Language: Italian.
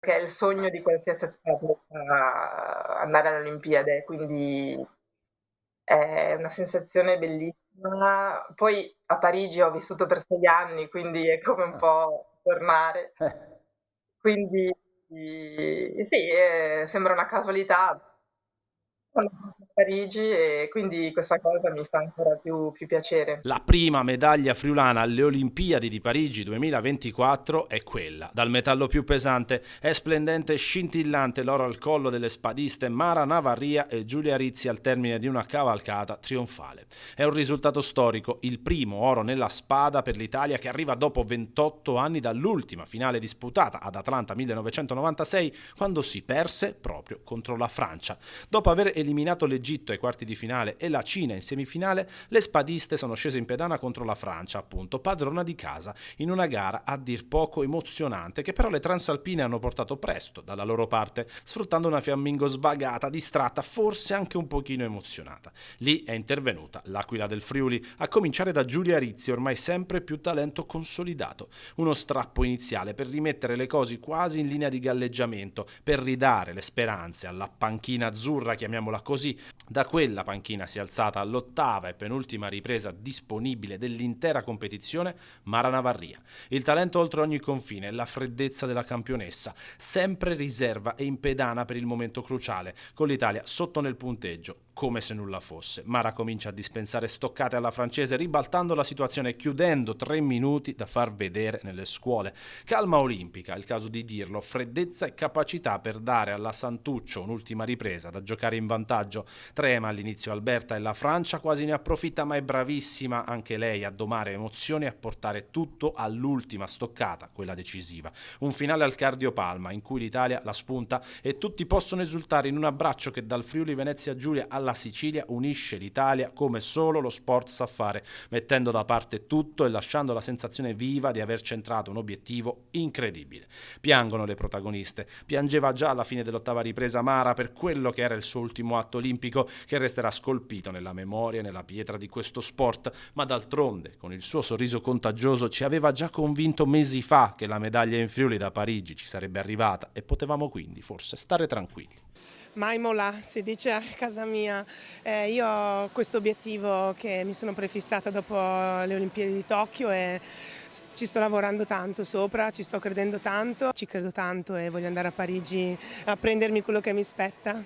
che è il sogno di qualsiasi atleta andare alle Olimpiadi, quindi è una sensazione bellissima. Poi a Parigi ho vissuto per 6 anni, quindi è come un Ah, po' tornare. eh. Quindi sì, sembra una casualità. Sono a Parigi e quindi questa cosa mi fa ancora più piacere. La prima medaglia friulana alle Olimpiadi di Parigi 2024 è quella. Dal metallo più pesante è splendente e scintillante l'oro al collo delle spadiste Mara Navarria e Giulia Rizzi al termine di una cavalcata trionfale. È un risultato storico, il primo oro nella spada per l'Italia che arriva dopo 28 anni dall'ultima finale disputata ad Atlanta 1996 quando si perse proprio contro la Francia. Dopo aver eliminato l'Egitto ai quarti di finale e la Cina in semifinale, le spadiste sono scese in pedana contro la Francia, appunto, padrona di casa, in una gara a dir poco emozionante che però le transalpine hanno portato presto dalla loro parte, sfruttando una Fiammingo svagata, distratta, forse anche un pochino emozionata. Lì è intervenuta l'Aquila del Friuli, a cominciare da Giulia Rizzi, ormai sempre più talento consolidato. Uno strappo iniziale per rimettere le cose quasi in linea di galleggiamento, per ridare le speranze alla panchina azzurra, chiamiamola così. Da quella panchina si è alzata all'8ª e penultima ripresa disponibile dell'intera competizione Mara Navarria. Il talento oltre ogni confine, la freddezza della campionessa, sempre riserva e in pedana per il momento cruciale, con l'Italia sotto nel punteggio, come se nulla fosse. Mara comincia a dispensare stoccate alla francese, ribaltando la situazione e chiudendo 3 minuti da far vedere nelle scuole. Calma olimpica, è il caso di dirlo, freddezza e capacità per dare alla Santuccio un'ultima ripresa da giocare in vantaggio. Trema all'inizio Alberta e la Francia quasi ne approfitta, ma è bravissima anche lei a domare emozioni e a portare tutto all'ultima stoccata, quella decisiva. Un finale al cardiopalma in cui l'Italia la spunta e tutti possono esultare in un abbraccio che dal Friuli Venezia Giulia alla Sicilia unisce l'Italia come solo lo sport sa fare, mettendo da parte tutto e lasciando la sensazione viva di aver centrato un obiettivo incredibile. Piangono le protagoniste. Piangeva già alla fine dell'8ª ripresa Mara per quello che era il suo ultimo atto olimpico, che resterà scolpito nella memoria e nella pietra di questo sport, ma d'altronde, con il suo sorriso contagioso, ci aveva già convinto mesi fa che la medaglia in Friuli da Parigi ci sarebbe arrivata e potevamo quindi forse stare tranquilli. Mai mollà, si dice a casa mia. Io ho questo obiettivo che mi sono prefissata dopo le Olimpiadi di Tokyo e ci sto lavorando tanto sopra, ci sto credendo tanto, ci credo tanto e voglio andare a Parigi a prendermi quello che mi spetta.